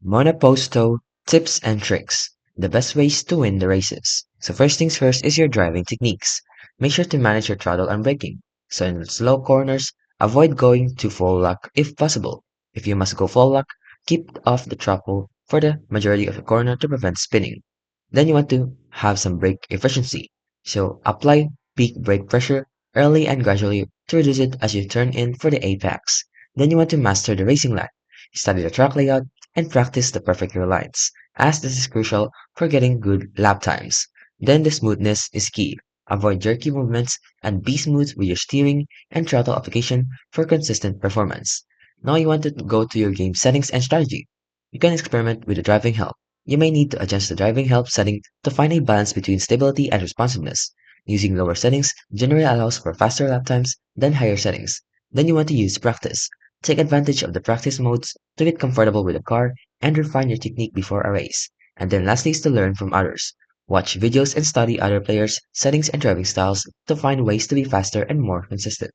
Monoposto tips and tricks. The best ways to win the races. So first things first is your driving techniques. Make sure to manage your throttle and braking. So in slow corners, avoid going to full lock if possible. If you must go full lock, keep off the throttle for the majority of the corner to prevent spinning. Then you want to have some brake efficiency. So apply peak brake pressure early and gradually to reduce it as you turn in for the apex. Then you want to master the racing line. Study the track layout and practice the perfect rear lines, as this is crucial for getting good lap times. Then the smoothness is key. Avoid jerky movements and be smooth with your steering and throttle application for consistent performance. Now you want to go to your game settings and strategy. You can experiment with the driving help. You may need to adjust the driving help setting to find a balance between stability and responsiveness. Using lower settings generally allows for faster lap times than higher settings. Then you want to use practice. Take advantage of the practice modes to get comfortable with the car and refine your technique before a race. And then lastly is to learn from others. Watch videos and study other players' settings and driving styles to find ways to be faster and more consistent.